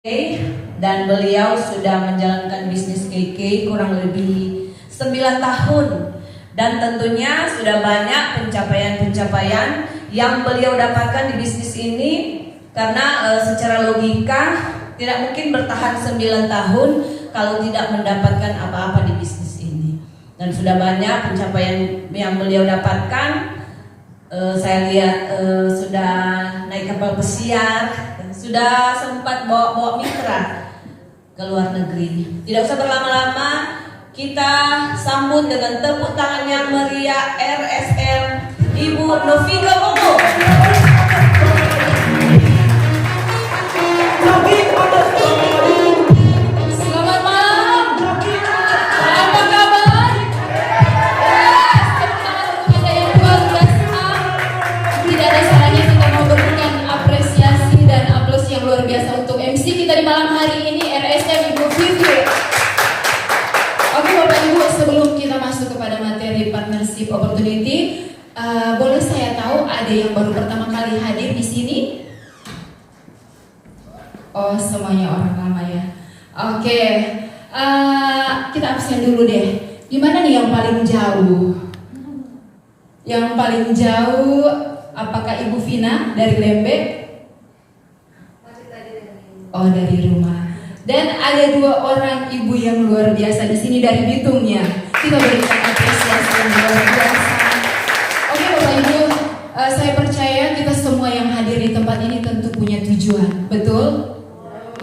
dan beliau sudah menjalankan bisnis KK kurang lebih 9 tahun, dan tentunya sudah banyak pencapaian-pencapaian yang beliau dapatkan di bisnis ini, karena secara logika tidak mungkin bertahan 9 tahun kalau tidak mendapatkan apa-apa di bisnis ini. Dan sudah banyak pencapaian yang beliau dapatkan. Saya lihat sudah naik kapal pesiar, sudah sempat bawa mitra ke luar negeri. Tidak usah berlama-lama, kita sambut dengan tepuk tangan yang meriah RSM Ibu Novika Bogo. Selamat malam. Apa kabar? Tepuk tangan untuk Anda yang luar biasa. Tidak ada salahnya kita mau berikan apresiasi dan aplaus yang luar biasa untuk MC kita di malam hari ini, RSM Ibu Vivi. Oke Bapak Ibu, sebelum kita masuk kepada materi partnership opportunity, boleh saya tahu ada yang baru pertama kali hadir di sini? Oh, semuanya orang lama ya. Oke, kita absen dulu deh. Gimana nih yang paling jauh? Yang paling jauh, apakah Ibu Vina dari Lembek? Oh, dari rumah. Dan ada 2 orang ibu yang luar biasa di sini dari Bitungnya. Kita berikan apresiasi yang luar biasa. Oke Bapak Ibu, saya percaya kita semua yang hadir di tempat ini tentu punya tujuan, betul?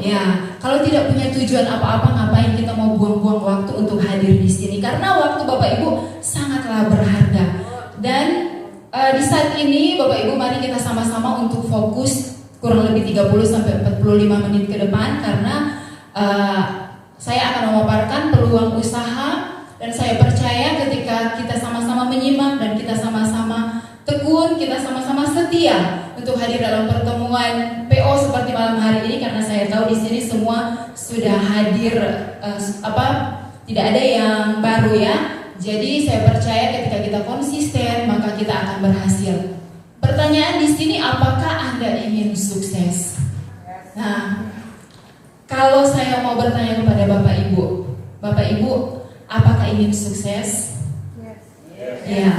Ya, kalau tidak punya tujuan apa-apa, ngapain kita mau buang-buang waktu untuk hadir di sini? Karena waktu Bapak Ibu sangatlah berharga. Dan di saat ini Bapak Ibu, mari kita sama-sama untuk fokus kurang lebih 30-45 menit ke depan, karena saya akan memaparkan peluang usaha. Dan saya percaya ketika kita sama-sama menyimak dan kita sama-sama tekun, kita sama-sama setia untuk hadir dalam pertemuan PO seperti malam hari ini, karena saya tahu di sini semua sudah hadir, tidak ada yang baru ya. Jadi saya percaya ketika kita konsisten maka kita akan berhasil. Pertanyaan di sini, apakah Anda ingin sukses? Nah, kalau saya mau bertanya kepada Bapak Ibu, apakah ingin sukses? Ya.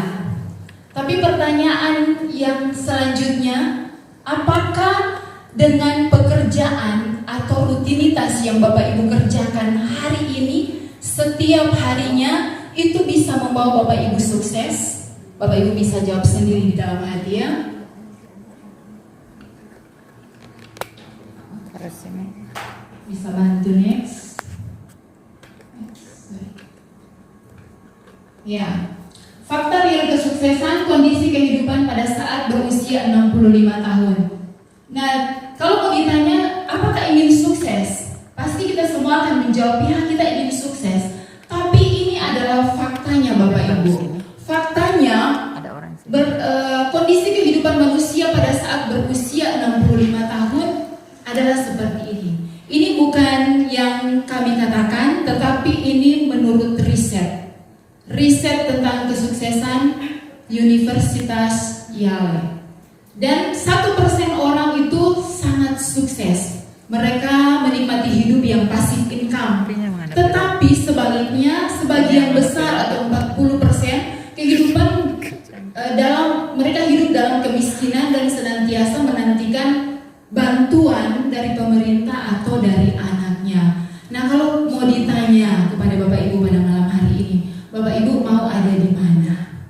Tapi pertanyaan yang selanjutnya, apakah dengan pekerjaan atau rutinitas yang Bapak Ibu kerjakan hari ini, setiap harinya itu bisa membawa Bapak Ibu sukses? Bapak Ibu bisa jawab sendiri di dalam hati ya. Bisa bantu next. Ya. Fakta real kesuksesan kondisi kehidupan pada saat berusia 65 tahun. Nah, kalau mau ditanya apakah ingin sukses, pasti kita semua akan menjawab ya, kita ingin sukses. Tapi ini adalah faktanya Bapak Ibu. Faktanya kondisi kehidupan manusia pada saat berusia 65 tahun adalah seperti ini. Ini bukan yang kami katakan, tetapi ini menurut riset tentang kesuksesan Universitas Yale. Dan 1% orang itu sangat sukses. Mereka menikmati hidup yang passive income. Tetapi sebaliknya, sebagian besar atau 40% kehidupan mereka hidup dalam kemiskinan dan senantiasa menantikan bantuan dari pemerintah atau dari anaknya. Nah, kalau mau ditanya kepada Bapak Ibu pada malam hari ini, Bapak Ibu mau ada di mana?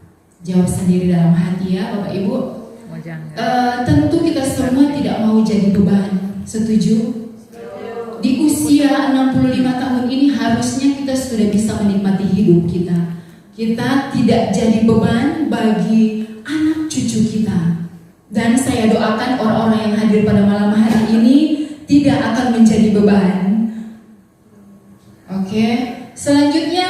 Jawab sendiri dalam hati ya Bapak Ibu. Tentu kita semua tidak mau jadi beban. Setuju? Di usia 65 tahun ini harusnya kita sudah bisa menikmati hidup kita. Kita tidak jadi beban bagi anak cucu kita. Dan saya doakan orang-orang yang hadir pada malam hari ini tidak akan menjadi beban. Oke. Selanjutnya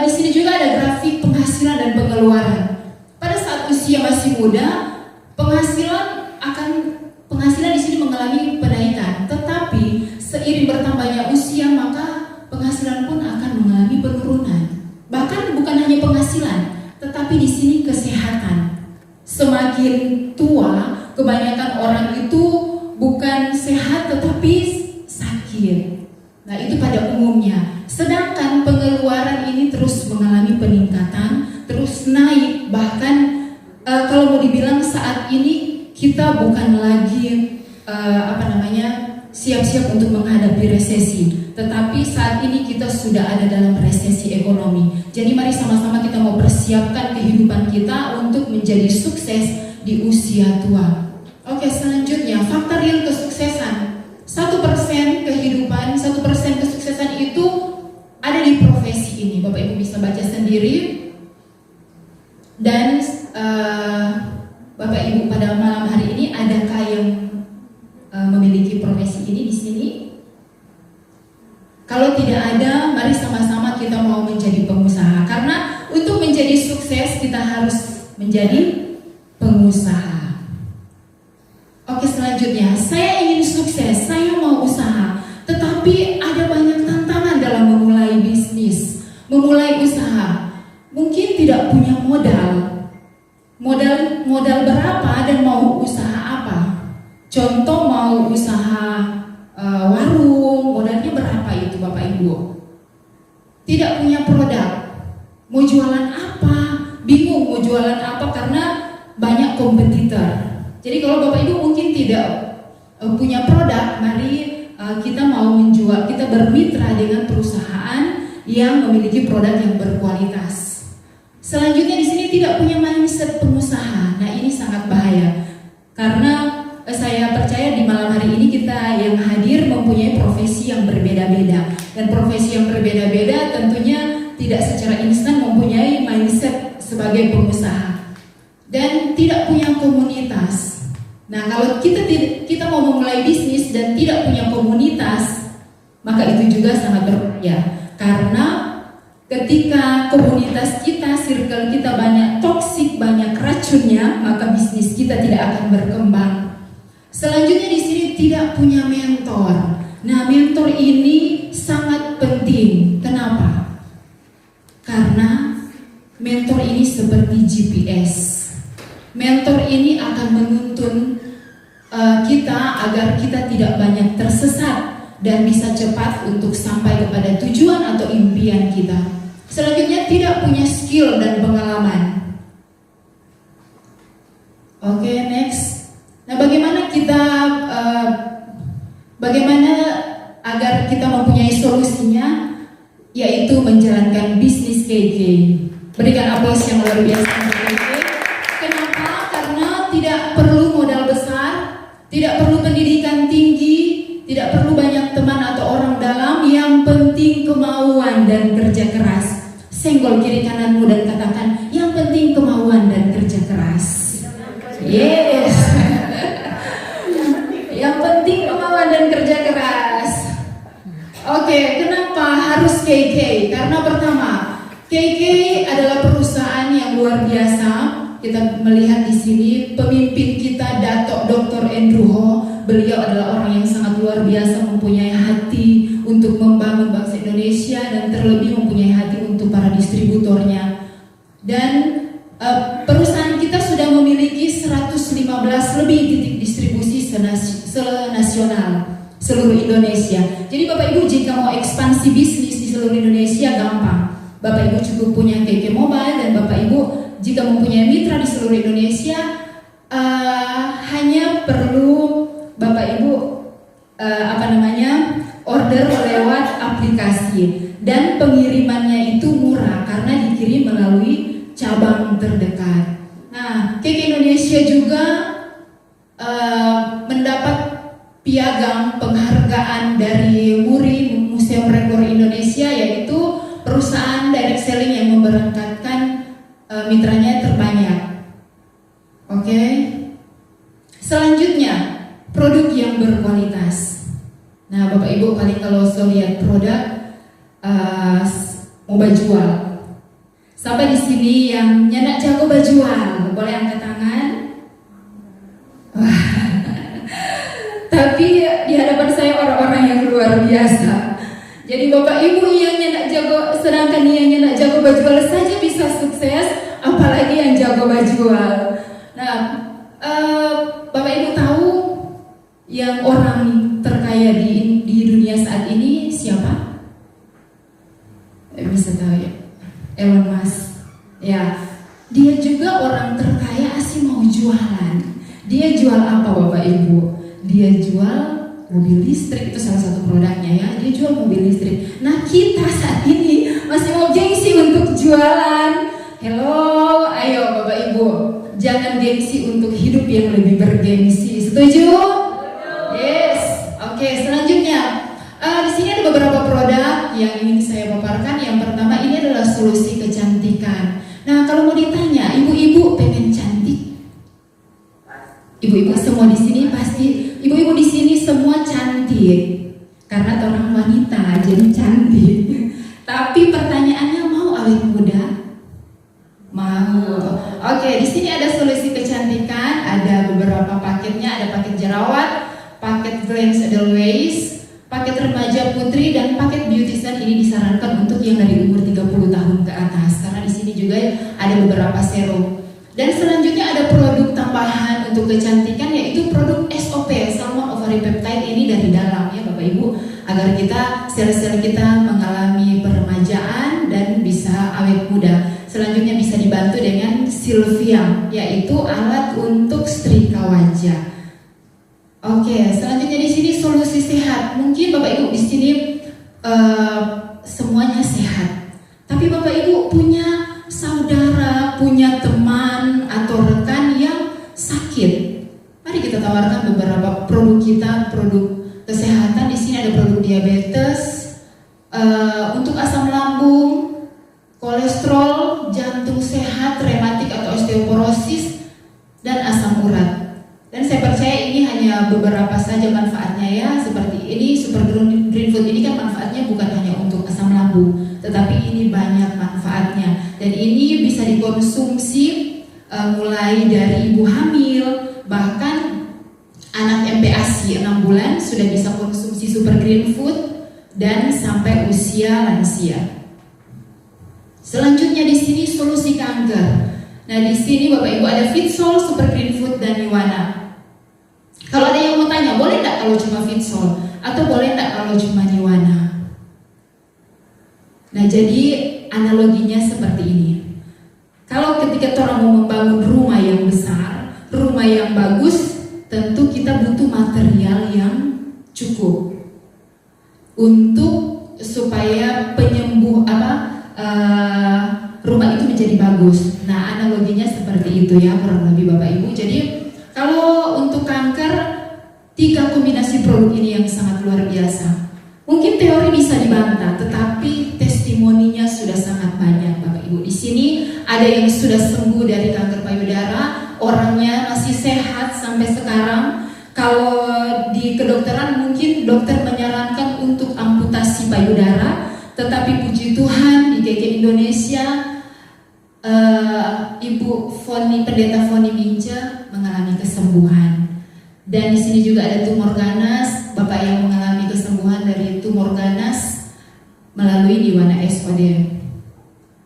di sini juga ada grafik penghasilan dan pengeluaran. Pada saat usia masih muda, penghasilan di sini mengalami penaikan. Tetapi seiring bertambahnya usia, maka penghasilan pun akan mengalami penurunan. Bahkan bukan hanya penghasilan, tetapi di sini kesehatan. Semakin tua, kebanyakan orang itu bukan sehat tetapi sakit. sedikit. Nah, itu pada umumnya. Sedangkan pengeluaran ini terus mengalami peningkatan, terus naik. Bahkan kalau mau dibilang saat ini kita bukan lagi siap-siap untuk menghadapi resesi, tetapi saat ini kita sudah ada dalam resesi ekonomi. Jadi mari sama-sama kita mau persiapkan kehidupan kita untuk menjadi sukses di usia tua. Oke, selanjutnya faktor real kesuksesan. 1% kehidupan, 1% kesuksesan itu ada di profesi ini. Bapak Ibu bisa baca sendiri. Dan Bapak Ibu pada malam hari ini adakah yang memiliki profesi ini di sini? Kalau tidak ada, mari sama-sama kita mau menjadi pengusaha. Karena untuk menjadi sukses kita harus menjadi pengusaha. Oke, selanjutnya, saya ingin sukses, saya mau usaha. Tetapi ada banyak tantangan dalam memulai bisnis, memulai usaha. Mungkin tidak punya modal. Modal berapa dan mau usaha apa? Contoh mau usaha warung, modalnya berapa itu Bapak Ibu? Tidak punya produk, mau jualan apa? Bingung mau jualan apa karena banyak kompetitor. Jadi kalau Bapak Ibu mungkin tidak punya produk, mari kita mau menjual, kita bermitra dengan perusahaan yang memiliki produk yang berkualitas. Selanjutnya di sini tidak punya mindset pengusaha. Nah, ini sangat bahaya. Karena saya percaya di malam hari ini kita yang hadir mempunyai profesi yang berbeda-beda. Dan profesi yang berbeda-beda tentunya tidak secara instan mempunyai mindset sebagai pengusaha. Dan tidak punya komunitas. Nah, kalau kita mau memulai bisnis dan tidak punya komunitas, maka itu juga sangat berbahaya. Karena ketika komunitas kita, circle kita banyak toksik, banyak racunnya, maka bisnis kita tidak akan berkembang. Selanjutnya di sini tidak punya mentor. Nah, mentor ini sangat penting. Kenapa? Karena mentor ini seperti GPS. Mentor ini akan menuntun kita agar kita tidak banyak tersesat dan bisa cepat untuk sampai kepada tujuan atau impian kita. Selanjutnya tidak punya skill dan pengalaman. Oke, next. Nah, bagaimana agar kita mempunyai solusinya, yaitu menjalankan bisnis KK. Berikan aplaus yang luar biasa untuk KK. Kenapa? Karena tidak perlu modal besar, tidak perlu pendidikan tinggi, tidak perlu banyak teman atau orang dalam, yang penting kemauan dan kerja keras. Senggol kiri kananmu dan katakan, yang penting kemauan dan kerja keras. Yes. Yang penting kemauan dan kerja keras. Oke, kenapa harus KK? Karena pertama, KK adalah perusahaan yang luar biasa. Kita melihat di sini pemimpin kita Dato' Dr. Andrew Ho. Beliau adalah orang yang sangat luar biasa, mempunyai hati untuk membangun bangsa Indonesia dan terlebih mempunyai hati untuk para distributornya. Dan perusahaan kita sudah memiliki 115 lebih titik distribusi senasional seluruh Indonesia. Jadi Bapak Ibu jika mau ekspansi bisnis di seluruh Indonesia gampang. Bapak Ibu cukup punya KK Mobile, dan Bapak Ibu jika mempunyai mitra di seluruh Indonesia hanya perlu Bapak Ibu order lewat aplikasi, dan pengirimannya itu murah karena dikirim melalui cabang terdekat. Nah, KK Indonesia juga mendapat piagam penghargaan dari MURI, Museum Rekor Indonesia, yaitu perusahaan direct selling yang memberangkatkan mitranya terbanyak. Oke. Selanjutnya, produk yang berkualitas. Nah, Bapak Ibu paling kalau lihat produk mau bajual. Sampai di sini yang nyenak jago bajual, boleh angkat tangan. Tapi di hadapan saya orang-orang yang luar biasa. Jadi Bapak Ibu yang nyenak jago, sedangkan yang nyenak jago bajual saja bisa sukses, apalagi yang jago bajual. Nah, Bapak Ibu tahu yang orang terkaya di di dunia saat ini siapa? Bisa tahu ya? Elon Musk. Ya, dia juga orang terkaya asli mau jualan. Dia jual apa Bapak Ibu? Dia jual mobil listrik, itu salah satu produknya ya. Dia jual mobil listrik. Nah kita saat ini masih mau gengsi untuk jualan. Hello, ayo Bapak Ibu, jangan gengsi untuk hidup yang lebih bergengsi. Setuju? Yes. Oke, selanjutnya di sini ada beberapa produk yang ingin saya paparkan. Yang pertama ini adalah solusi kecantikan. Nah kalau mau ditanya, ibu-ibu pengen cantik? Ibu-ibu semua di sini pasti, ibu-ibu di sini semua cantik karena orang wanita jadi cantik. Tapi pertanyaannya, mau awet muda? Mau. Oke, di sini ada solusi kecantikan, ada beberapa paketnya, ada paket jerawat, paket Glance Edelweiss, paket remaja putri, dan paket beautician. Ini disarankan untuk yang dari umur 30 tahun ke atas karena di sini juga ada beberapa serum. Dan selanjutnya ada produk tambahan untuk kecantikan, yaitu produk SOP, Salmon Ovary Peptide. Ini dari dalam ya Bapak Ibu, agar kita sel-sel kita mengalami peremajaan dan bisa awet muda. Selanjutnya bisa dibantu dengan Sylvia, yaitu alat untuk setrika wajah. Oke, selanjutnya di sini solusi sehat. Mungkin Bapak Ibu di sini semuanya sehat, tapi Bapak Ibu punya saudara, punya teman atau rekan yang sakit. Mari kita tawarkan beberapa produk kita, produk kesehatan. Di sini ada produk diabetes, untuk asam lambung, kolesterol, jantung sehat, rematik atau osteoporosis, dan asam urat. Dan saya percaya ini hanya beberapa saja manfaatnya ya. Seperti ini Super Green Food ini kan manfaatnya bukan hanya untuk asam lambung, tetapi ini banyak manfaatnya. Dan ini bisa dikonsumsi mulai dari ibu hamil, bahkan anak MPASI 6 bulan sudah bisa konsumsi Super Green Food, dan sampai usia lansia. Selanjutnya di sini solusi kanker. Nah di sini Bapak Ibu ada Fitsol, Super Green Food, dan Niwana. Kalau ada yang mau tanya, boleh nggak kalau cuma Fitsol? Atau boleh nggak kalau cuma Niwana? Nah jadi analoginya seperti ini. Kalau ketika orang mau membangun rumah yang besar, rumah yang bagus, tentu kita butuh material yang cukup untuk supaya penyembuh rumah itu menjadi bagus. Nah analoginya seperti itu ya kurang lebih Bapak Ibu. Jadi kalau untuk kanker, 3 kombinasi produk ini yang sangat luar biasa. Mungkin teori bisa dibantah, tetapi testimoninya sudah sangat banyak Bapak Ibu. Di sini ada yang sudah sembuh dari kanker payudara, orangnya masih sehat sampai sekarang. Kalau di kedokteran mungkin dokter menyarankan untuk amputasi payudara, tetapi puji Tuhan di GG Indonesia, Ibu Pendeta Foni Mince mengalami kesembuhan. Dan di sini juga ada tumor ganas, Bapak yang mengalami kesembuhan dari tumor ganas melalui Niwana SOD.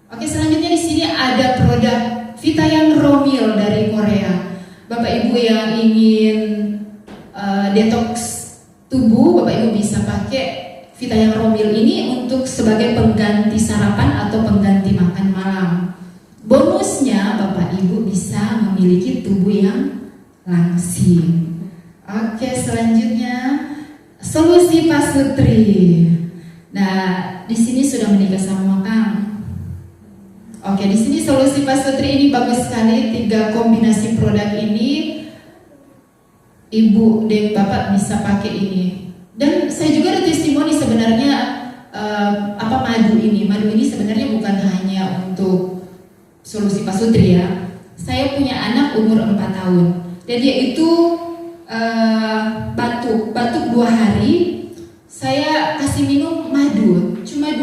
Oke, selanjutnya di sini ada produk Vitayan Romil dari Korea. Bapak Ibu yang ingin detox tubuh, Bapak Ibu bisa pakai Vitayan Romil ini untuk sebagai pengganti sarapan atau pengganti makan malam. Bonusnya Bapak Ibu bisa memiliki tubuh yang langsing. Oke, selanjutnya solusi pasutri. Nah, di sini sudah menikah sama Kang. Oke, di sini solusi pasutri ini bagus sekali. 3 kombinasi produk ini Ibu dan Bapak bisa pakai ini. Dan saya juga ada testimoni sebenarnya madu ini. Madu ini sebenarnya bukan hanya untuk solusi pasutri ya. Saya punya anak umur 4 tahun. Dan dia itu batuk 2 hari. Saya kasih minum madu. Cuma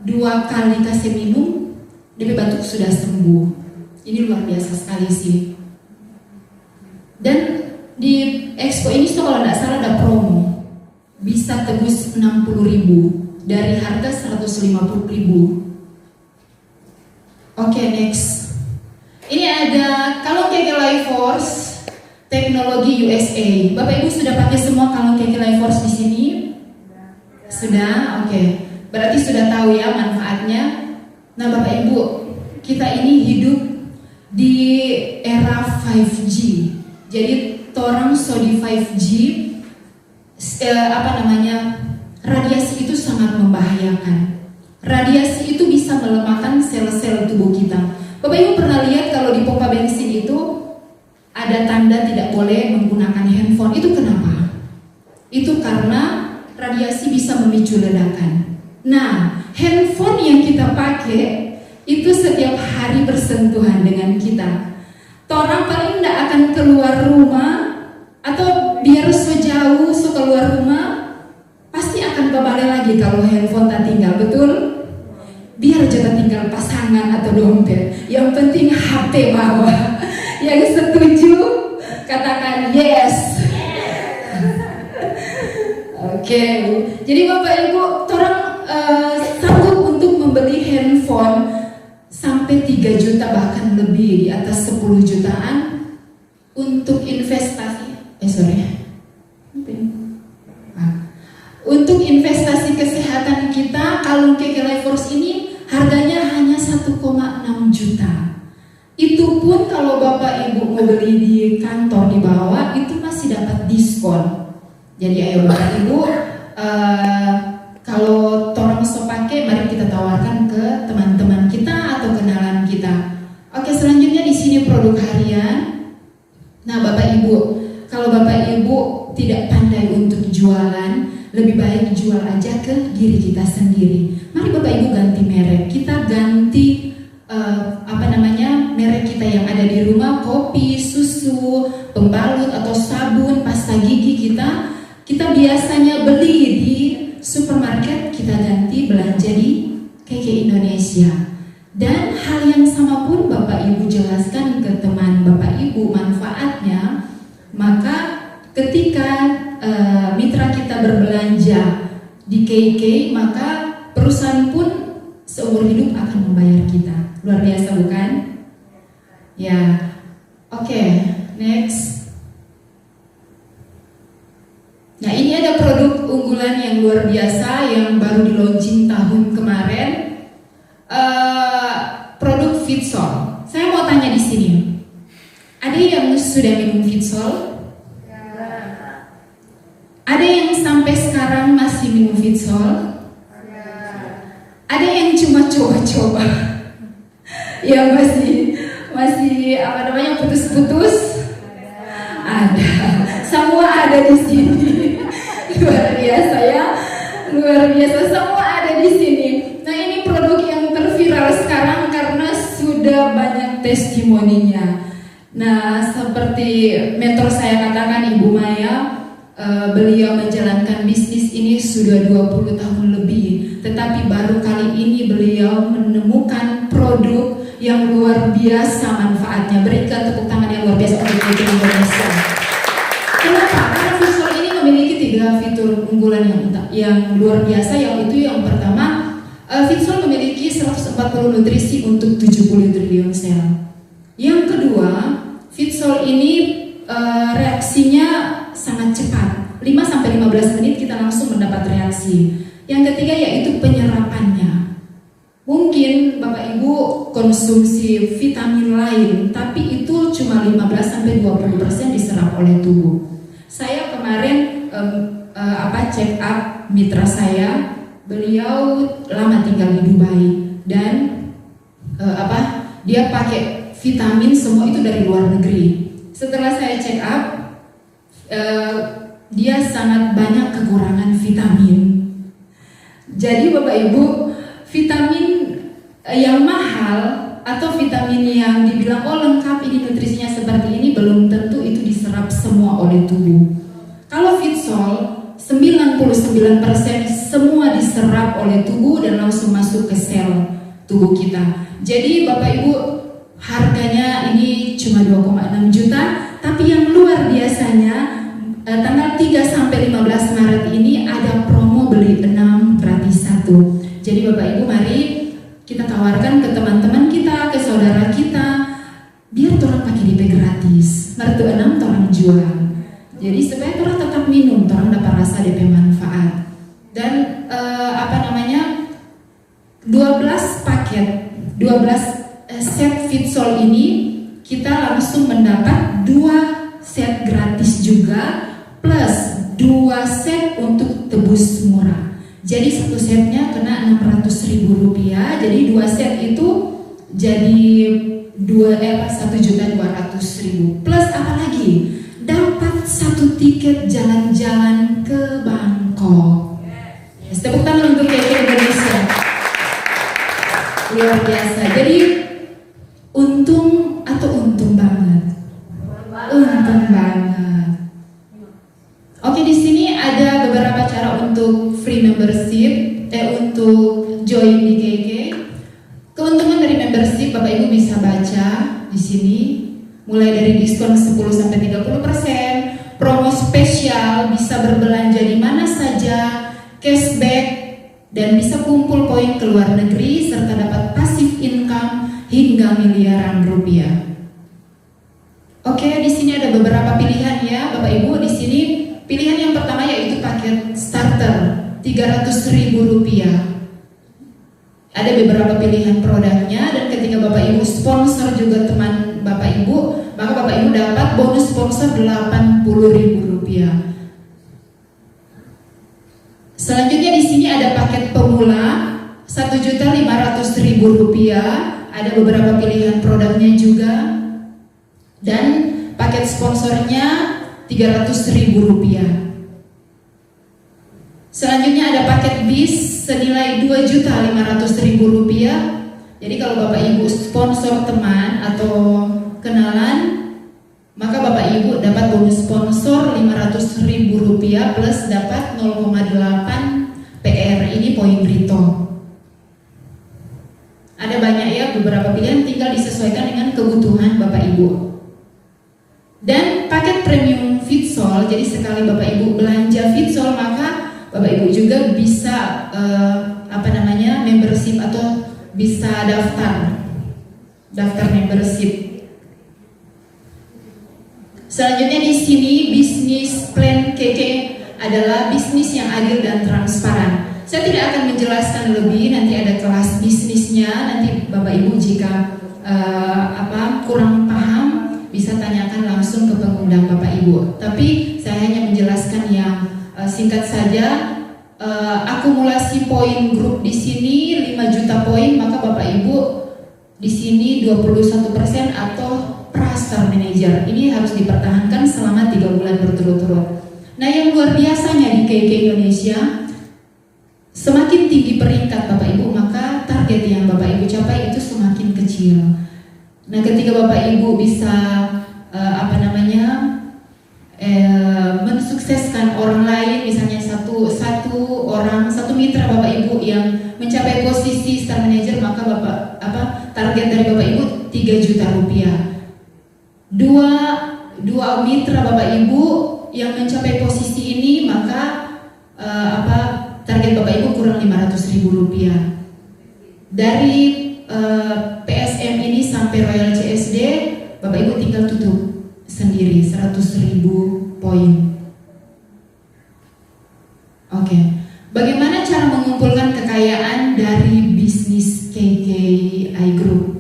dua kali kasih minum, dia batuk sudah sembuh. Ini luar biasa sekali sih. Dan di Expo ini kalau tidak salah ada promo, bisa tebus 60.000 dari harga 150.000. Oke, next. Ini ada kalung keke Life Force teknologi USA. Bapak Ibu sudah pakai semua kalung keke Life Force di sini. Sudah, oke. Berarti sudah tahu ya manfaatnya. Nah Bapak Ibu, kita ini hidup di era 5G. Jadi torang so di 5G, radiasi itu sangat membahayakan. Radiasi itu bisa melemahkan sel-sel tubuh kita. Bapak Ibu pernah lihat kalau di pompa bensin itu ada tanda tidak boleh menggunakan handphone. Itu kenapa? Itu karena radiasi bisa memicu ledakan. Nah, handphone yang kita pakai itu setiap hari bersentuhan dengan kita. Orang paling tidak akan keluar rumah, atau biar sejauh keluar rumah pasti akan kembali lagi kalau handphone tak tinggal, betul? Biar jangan tinggal pasangan atau dompet, yang penting HP bawa. Yang setuju katakan yes. Oke. Jadi Bapak Ibu, orang sanggup untuk membeli handphone sampai 3 juta bahkan lebih, di atas 10 jutaan untuk investasi. Untuk investasi kesehatan kita, kalung KK Life Force ini harganya hanya 1,6 juta. Itu pun kalau Bapak Ibu mau beli di kantor di bawah itu masih dapat diskon. Jadi ayo Bapak Ibu, kalau torang so pakai, mari kita tawarkan ke teman-teman kita atau kenalan kita. Oke, selanjutnya di sini produk harian. Nah Bapak Ibu, kalau Bapak Ibu tidak pandai untuk jualan, lebih baik jual aja ke diri kita sendiri. Mari Bapak Ibu ganti merek. Kita ganti merek kita yang ada di rumah, kopi, susu, pembalut atau sabun, pasta gigi kita biasanya beli di supermarket, kita ganti belanja di KK Indonesia. Dan hal yang sama pun Bapak Ibu jelaskan ke teman Bapak Ibu manfaatnya. Maka ketika mitra kita berbelanja di KK, maka perusahaan pun seumur hidup akan membayar kita. Luar biasa bukan? Ya, oke, next. Nah ini ada produk unggulan yang luar biasa yang baru di launching tahun kemarin. Produk Fitsol. Saya mau tanya di sini, ada yang sudah minum Fitsol? Ada yang sampai sekarang masih minum Fitsol? Ada yang cuma coba-coba? Yang masih putus-putus? Ada. Semua ada di sini. Luar biasa ya. Luar biasa, semua ada di sini. Nah, ini produk yang terviral sekarang karena sudah banyak testimoninya. Nah, seperti mentor saya katakan, Ibu Maya, beliau menjalankan bisnis ini sudah 20 tahun lebih, tetapi baru kali ini beliau menemukan produk yang luar biasa manfaatnya. Berikan tepuk tangan yang luar biasa untuk KK Indonesia. Kenapa? Karena Fitsol ini memiliki 3 fitur unggulan yang luar biasa. Yang pertama, Fitsol memiliki 140 nutrisi untuk 70 triliun sel. Yang kedua, Fitsol ini reaksinya sangat cepat, 5-15 menit kita langsung mendapat reaksi. Yang ketiga yaitu penyerapannya. Mungkin Bapak Ibu konsumsi vitamin lain, tapi itu cuma 15-20% diserap oleh tubuh. Saya kemarin check up mitra saya, beliau lama tinggal di Dubai dan dia pakai vitamin semua itu dari luar negeri. Setelah saya check up, dia sangat banyak kekurangan vitamin. Jadi Bapak Ibu, vitamin yang mahal atau vitamin yang dibilang lengkap ini nutrisinya seperti ini, belum tentu itu diserap semua oleh tubuh. Kalau Fitsol 99% semua diserap oleh tubuh dan langsung masuk ke sel tubuh kita. Jadi Bapak Ibu, harganya ini cuma 2,6 juta, tapi yang luar biasanya tanggal 3-15 Maret ini ada promo beli 6 gratis 1. Jadi Bapak Ibu, mari kita tawarkan ke teman-teman kita, ke saudara kita, biar orang pakai DP gratis. Mertu 6 orang jual. Jadi supaya orang tetap minum, orang dapat rasa DP manfaat. Dan paket 12 set Fitsol ini kita langsung mendapat 2 set gratis juga plus 2 set untuk tebus murah. Jadi satu setnya kena Rp600.000. Jadi 2 set itu jadi 1.200.000 plus apa lagi? Dapat 1 tiket jalan-jalan ke Bangkok. Tepuk tangan untuk KK Indonesia. Luar biasa. Jadi untung banget. Untung banget. Oke, di sini ada beberapa cara untuk free membership, untuk join di KK. Keuntungan dari membership Bapak Ibu bisa baca di sini. Mulai dari diskon 10-30%, promo spesial, bisa berbelanja di mana saja, cashback, dan bisa kumpul poin ke luar negeri serta dapat passive income hingga miliaran rupiah. Oke, di sini ada beberapa pilihan ya, Bapak Ibu. Di sini pilihan yang pertama yaitu paket starter Rp300.000. Ada beberapa pilihan produknya, dan ketika Bapak Ibu sponsor juga teman Bapak Ibu, maka Bapak Ibu dapat bonus sponsor Rp80.000. Selanjutnya di sini ada paket pemula Rp1.500.000. Ada beberapa pilihan produknya juga, dan paket sponsornya Rp300.000. Selanjutnya ada paket bis senilai Rp2.500.000. Jadi kalau Bapak Ibu sponsor teman atau kenalan, maka Bapak Ibu dapat bonus sponsor Rp500.000 plus dapat 0,8 PR, ini poin Rito. Ada banyak ya beberapa pilihan, tinggal disesuaikan dengan kebutuhan Bapak Ibu. Dan paket premium Fitsol, jadi sekali Bapak Ibu belanja Fitsol, maka Bapak Ibu juga bisa membership atau bisa daftar membership. Selanjutnya di sini bisnis plan KK adalah bisnis yang adil dan transparan. Saya tidak akan menjelaskan lebih, nanti ada kelas bisnisnya. Nanti Bapak Ibu jika kurang paham bisa tanyakan langsung ke pengundang Bapak Ibu. Tapi saya hanya menjelaskan yang singkat saja. Akumulasi poin grup di sini 5 juta poin, maka Bapak Ibu di sini 21% atau Prastar Manager. Ini harus dipertahankan selama 3 bulan berturut-turut. Nah, yang luar biasanya di KK Indonesia, semakin tinggi peringkat Bapak Ibu, maka target yang Bapak Ibu capai itu semakin kecil. Nah, ketika Bapak Ibu bisa mensukseskan orang lain, misalnya satu mitra Bapak Ibu yang mencapai posisi Star Manager, maka target dari Bapak Ibu 3 juta rupiah. Dua mitra Bapak Ibu yang mencapai posisi ini, maka target Bapak Ibu kurang 500.000 rupiah. Dari PSM ini sampai Royal CSD, Bapak Ibu tinggal tutup sendiri 100.000 poin. Oke. Bagaimana cara mengumpulkan kekayaan dari bisnis KKI Group?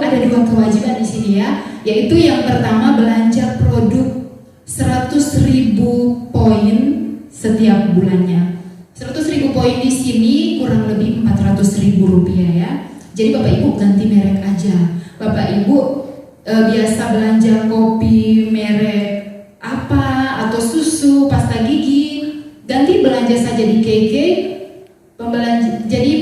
Ada dua kewajiban di sini ya, yaitu yang pertama belanja produk 100.000 poin setiap bulannya. 100.000 poin di sini kurang lebih 400.000 rupiah ya. Jadi Bapak Ibu ganti merek aja. Bapak Ibu biasa belanja kopi merek apa atau susu, pasta gigi, ganti belanja saja di KK. Jadi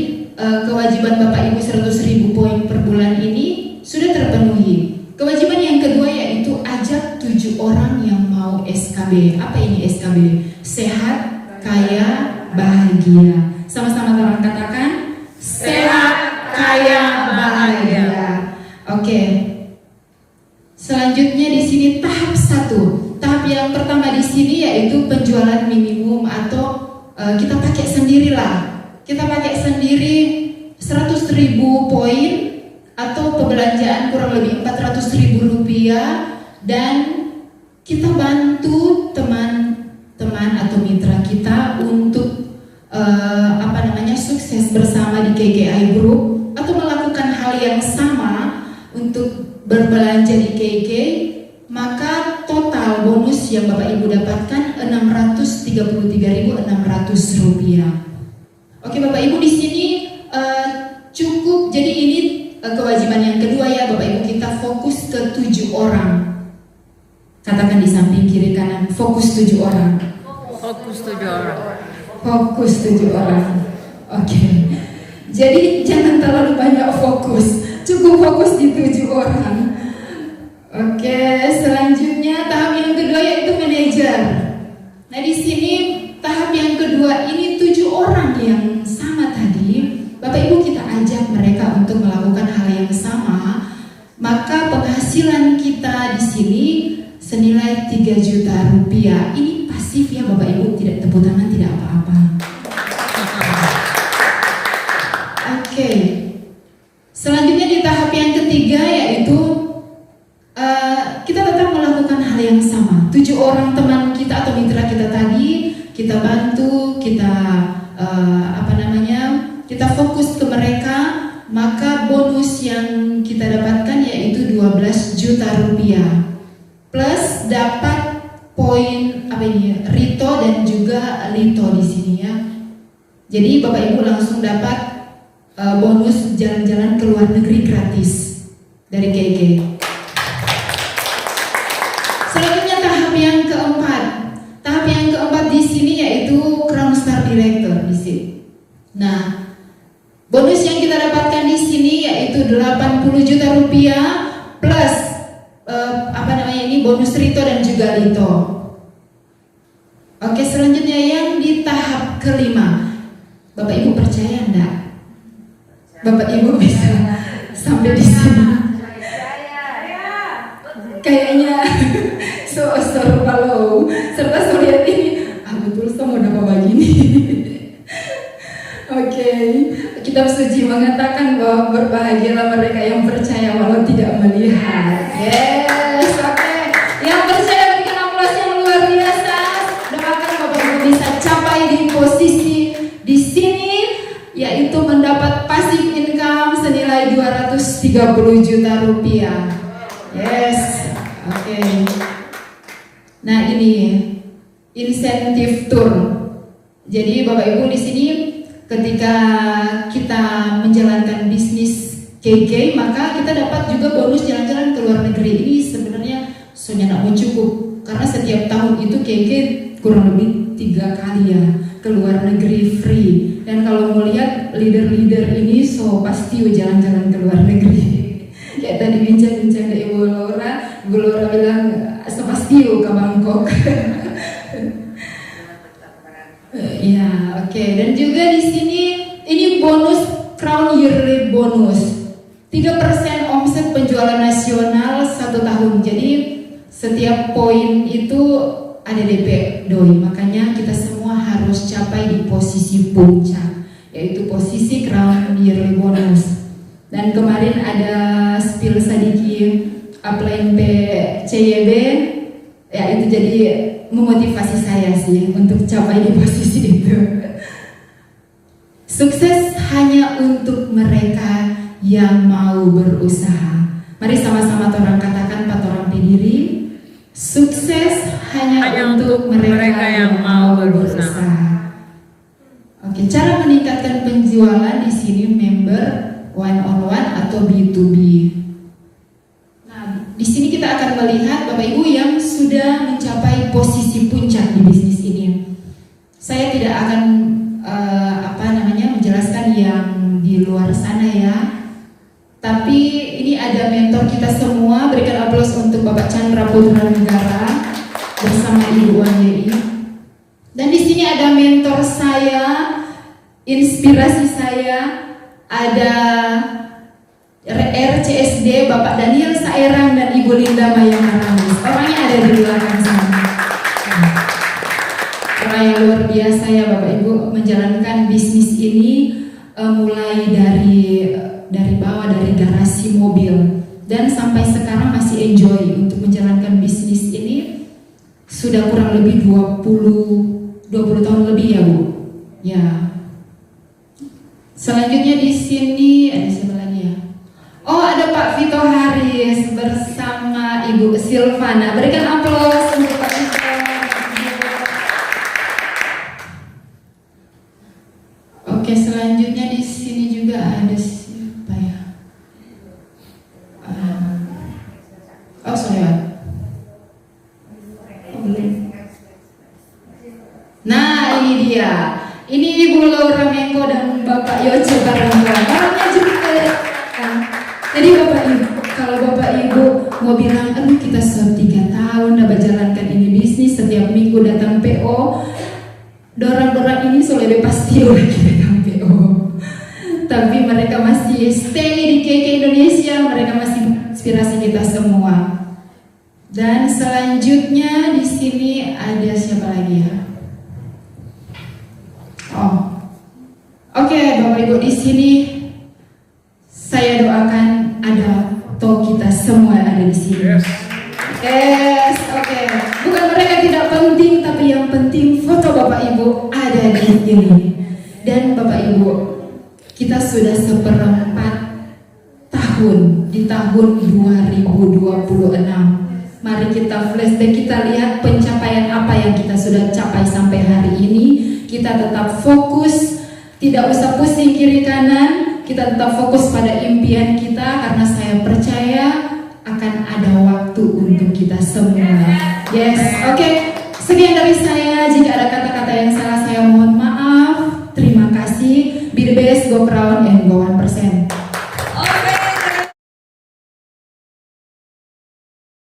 kewajiban Bapak Ibu 100.000 poin per bulan ini sudah terpenuhi. Kewajiban yang kedua yaitu ajak 7 orang yang mau SKB. Apa ini SKB? Sehat, kaya, bahagia. Sama-sama orang katakan sehat, kaya, bahagia. Oke. Selanjutnya di sini tahap 1. Tahap yang pertama di sini yaitu penjualan minimum atau kita pakai sendirilah. Kita pakai sendiri 100.000 poin atau pembelanjaan kurang lebih 400.000 rupiah, dan kita bantu teman-teman atau mitra kita untuk sukses bersama di KKI Group atau melakukan hal yang sama untuk berbelanja di KK, maka total bonus yang Bapak Ibu dapatkan Rp633.600. Oke Bapak Ibu, di sini cukup. Jadi ini kewajiban yang kedua ya Bapak Ibu, kita fokus ke 7 orang. Katakan di samping kiri kanan, fokus 7 orang. Fokus 7 orang. Fokus 7 orang. Oke. Jadi jangan terlalu banyak fokus, cukup fokus di 7 orang. Oke, selanjutnya tahap yang kedua yaitu manajer. Nah di sini tahap yang kedua ini 7 orang yang sama tadi. Bapak Ibu, kita ajak mereka untuk melakukan hal yang sama. Maka penghasilan kita di sini senilai Rp3 juta. Ini pasif ya Bapak Ibu, tidak tepuk tangan, tidak apa-apa. Oke. Selanjutnya di tahap yang ketiga yaitu kita tetap melakukan hal yang sama. 7 orang teman kita atau mitra kita tadi, kita bantu, kita kita fokus ke mereka, maka bonus yang kita dapatkan yaitu Rp12 juta. Plus dapat poin Rito dan juga Lito di sini ya. Jadi Bapak Ibu langsung dapat bonus jalan-jalan ke luar negeri gratis dari KK. Selanjutnya tahap yang keempat. Tahap yang keempat di sini yaitu Crown Star Director di sini. Nah, bonus yang kita dapatkan di sini yaitu Rp80 juta plus bonus Rito dan juga Lito. Oke, selanjutnya yang di tahap kelima. Bapak Ibu percaya enggak? Bapak Ibu bisa sampai di sini? Kayaknya kalau serta lihat ini, betul sama udah begini. Oke, kitab suci mengatakan bahwa berbahagialah mereka yang percaya walau tidak melihat. Yes, oke. Yang percaya berikan aplaus yang luar biasa. Doakan Bapak Ibu bisa capai di posisi di sini, yaitu mendapat passive income senilai Rp230 juta. Yes, oke. Nah ini insentif tour. Jadi Bapak Ibu di sini ketika kita menjalankan bisnis KK, maka kita dapat juga bonus jalan-jalan ke luar negeri. Ini sebenarnya sudah tidak cukup karena setiap tahun itu KK kurang lebih 3 kali ya ke luar negeri free. Dan kalau mau lihat leader-leader ini pasti jalan-jalan ke luar negeri. Kayak tadi bincang-bincang dengan Ibu Laura bilang pasti ke Bangkok. Ya, oke. Dan juga di sini ini bonus Crown Yearly bonus 3% omset penjualan nasional 1 tahun. Jadi setiap poin itu ada DP doi. Makanya kita semua harus capai di posisi puncak, yaitu posisi Crown Yearly bonus. Dan kemarin ada spill sedikit upline PCYB, ya itu jadi memotivasi saya sih untuk capai di posisi itu. Sukses hanya untuk mereka yang mau berusaha. Mari sama-sama orang katakan, orang berdiri. Sukses hanya untuk mereka yang mau berusaha. Oke, cara meningkatkan penjualan di sini member one on one atau B2B. Nah, di sini kita akan melihat Bapak Ibu yang sudah mencapai posisi puncak di bisnis ini. Saya tidak akan menjelaskan yang di luar sana ya. Tapi ini ada mentor kita semua. Berikan aplaus untuk Bapak Chandra Putra Negara bersama Ibu Wanjai. Dan di sini ada mentor saya, inspirasi saya, ada RCSD Bapak Daniel Saerang dan Ibu Linda Mayang Aramis. Orangnya ada di belakang sana. Orang yang luar biasa ya Bapak Ibu, menjalankan bisnis ini mulai dari bawah, dari garasi mobil, dan sampai sekarang masih enjoy untuk menjalankan bisnis ini. Sudah kurang lebih 20 tahun lebih ya Bu. Ya. Selanjutnya di sini ada siapa lagi ya? Oh, ada Pak Vito Haris bersama Ibu Silvana. Berikan aplaus untuk Pak Vito. Oke, selanjutnya di sini juga ada siapa ya? Oh, sorry, Pak. Oh, belum. Nah, ini dia. Ini Ibu Laura Mengko dan Bapak Yoce Barangga. Barangnya juga. Jadi Bapak Ibu, kalau Bapak Ibu mau bilang, aduh kita sudah 3 tahun udah menjalankan ini bisnis, setiap minggu datang PO, dorang-dorang ini soalnya pasti lagi datang PO. Tapi mereka masih stay di KK Indonesia, mereka masih inspirasi kita semua. Dan selanjutnya di sini ada siapa lagi ya? Oh, oke, Bapak Ibu, di sini saya doakan ada toh kita semua ada di sini. Yes, oke. Bukan mereka tidak penting, tapi yang penting foto Bapak Ibu ada di sini. Dan Bapak Ibu, kita sudah 1/4 tahun di tahun 2026. Mari kita flashback, kita lihat pencapaian apa yang kita sudah capai sampai hari ini. Kita tetap fokus, tidak usah pusing kiri kanan, kita tetap fokus pada impian kita karena saya percaya akan ada waktu untuk kita semua. Yes, oke. Sekian dari saya. Jika ada kata-kata yang salah saya mohon maaf. Terima kasih. Be the best, go crown and go 1%.